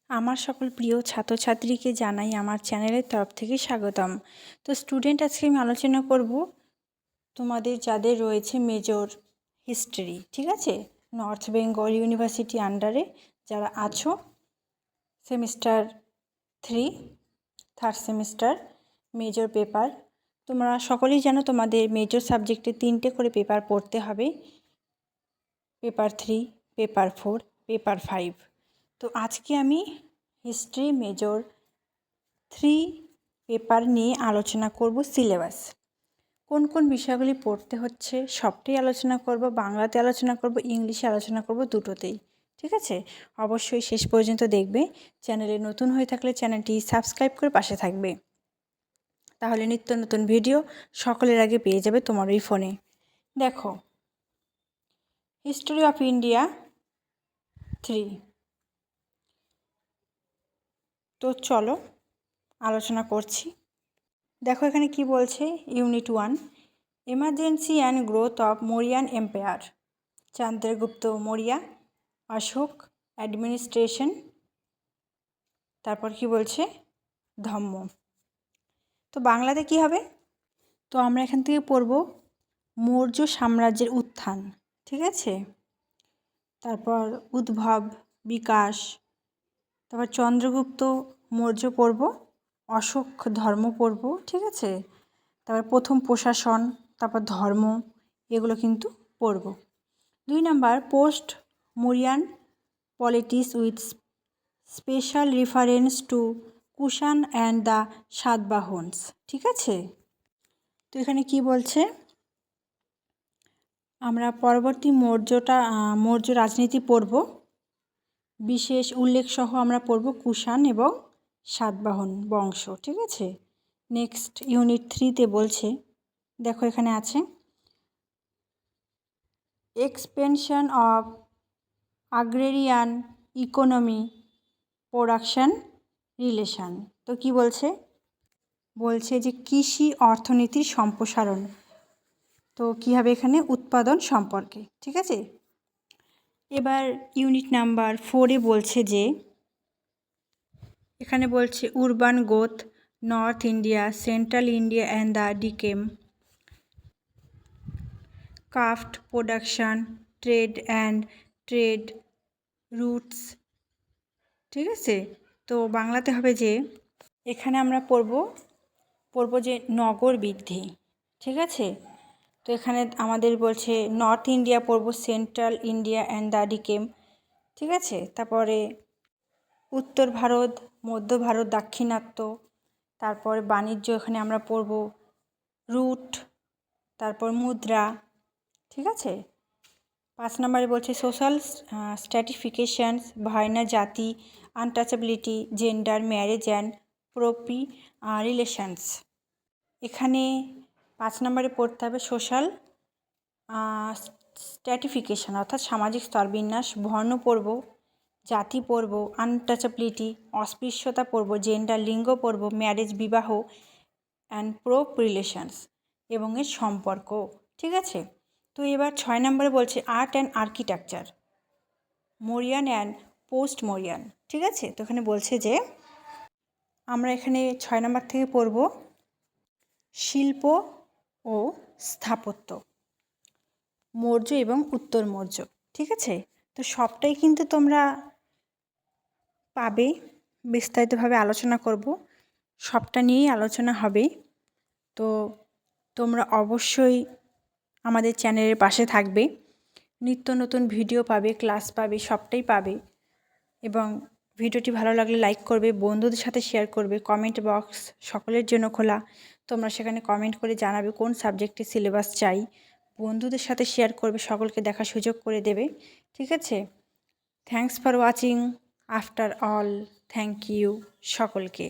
আমার সকল প্রিয় ছাত্রছাত্রীকে জানাই আমার চ্যানেলের তরফ থেকে স্বাগতম। তো স্টুডেন্ট, আজকে আমি আলোচনা করব তোমাদের যাদের রয়েছে মেজর হিস্ট্রি, ঠিক আছে, নর্থ বেঙ্গল ইউনিভার্সিটি আন্ডারে যারা আছো, semester 3 third semester major paper. তোমরা সকলেই জানো তোমাদের মেজর সাবজেক্টে 3টে করে পেপার পড়তে হবে, পেপার 3, পেপার 4, পেপার 5। তো আজকে আমি হিস্ট্রি মেজর 3 পেপার নিয়ে আলোচনা করব। সিলেবাস কোন কোন বিষয়গুলি পড়তে হচ্ছে সবটাই আলোচনা করব, বাংলাতে আলোচনা করব, ইংলিশে আলোচনা করব, দুটোতেই, ঠিক আছে। অবশ্যই শেষ পর্যন্ত দেখবে। চ্যানেলে নতুন হয়ে থাকলে চ্যানেলটি সাবস্ক্রাইব করে পাশে থাকবে, তাহলে নিত্য নতুন ভিডিও সকলের আগে পেয়ে যাবে তোমার ওই ফোনে। দেখো, হিস্ট্রি অফ ইন্ডিয়া 3। তো চলো আলোচনা করছি। দেখো এখানে কি বলছে, unit 1, emergency and growth of Mauryan empire, Chandragupta Maurya, Ashoka, administration, তারপর কি বলছে, ধম্ম। তো বাংলাতে কি হবে? তো আমরা এখান থেকে পড়ব মৌর্য সাম্রাজ্যের উত্থান, ঠিক আছে, তারপর উদ্ভব, বিকাশ, তারপর চন্দ্রগুপ্ত মৌর্য পড়ব, অশোক ধর্ম পড়ব, ঠিক আছে, তারপর প্রথম প্রশাসন, তারপর ধর্ম, এগুলো কিন্তু পড়ব। 2 number, post Mauryan politics with special reference to Kushan and the Satavahanas, ঠিক আছে। তো এখানে কি বলছে, আমরা পরবর্তী মৌর্য রাজনীতি পড়ব, বিশেষ উল্লেখ সহ আমরা পড়ব কুষাণ এবং সাতবাহন বংশ, ঠিক আছে। নেক্সট ইউনিট 3তে বলছে, দেখো এখানে আছে expansion of agrarian economy production relation. তো কি বলছে, বলছে যে কৃষি অর্থনীতির সম্প্রসারণ। তো কী হবে এখানে, উৎপাদন সম্পর্কে, ঠিক আছে। এবার ইউনিট নাম্বার 4-এ বলছে যে, এখানে বলছে urban growth, north India, central India and the Deccan, craft production, trade routes, ঠিক আছে। তো বাংলাতে হবে যে, এখানে আমরা পড়ব যে নগর বৃদ্ধি, ঠিক আছে। তো এখানে আমাদের বলছে নর্থ ইন্ডিয়া পড়ব, সেন্ট্রাল ইন্ডিয়া অ্যান্ড দ্য ডিকেম, ঠিক আছে। তারপরে উত্তর ভারত, মধ্য ভারত, দাক্ষিণাত্য, তারপর বাণিজ্য, এখানে আমরা পড়ব রুট, তারপর মুদ্রা, ঠিক আছে। 5 নম্বরে বলছে social stratifications, varna jati, untouchability, gender, marriage and property relations. এখানে 5 নম্বরে পড়তে হবে সোশ্যাল স্ট্র্যাটিফিকেশান অর্থাৎ সামাজিক স্তরবিন্যাস, বর্ণ পড়ব, জাতি পড়ব, আনটাচেবিলিটি অস্পৃশ্যতা পড়ব, জেন্ডার লিঙ্গ পড়ব, ম্যারেজ বিবাহ অ্যান্ড প্রপ রিলেশনস এবং এর সম্পর্ক, ঠিক আছে। তো এবার 6 নম্বরে বলছে art and architecture, Mauryan and post Mauryan, ঠিক আছে। তো এখানে বলছে যে আমরা এখানে 6 নম্বর থেকে পড়ব শিল্প ও স্থাপত্য, মৌর্য এবং উত্তর মৌর্য, ঠিক আছে। তো সবটাই কিন্তু তোমরা পাবে, বিস্তারিতভাবে আলোচনা করব, সবটা নিয়েই আলোচনা হবে। তো তোমরা অবশ্যই আমাদের চ্যানেলের পাশে থাকবে, নিত্য নতুন ভিডিও পাবে, ক্লাস পাবে, সবটাই পাবে। এবং ভিডিওটি ভালো লাগলে লাইক করবে, বন্ধুদের সাথে শেয়ার করবে। কমেন্ট বক্স সকলের জন্য খোলা, তোমরা সেখানে কমেন্ট করে জানাবে কোন সাবজেক্টে সিলেবাস চাই, বন্ধুদের সাথে শেয়ার করবে, সকলকে দেখার সুযোগ করে দেবে, ঠিক আছে। Thanks for watching after all, thank you সকলকে।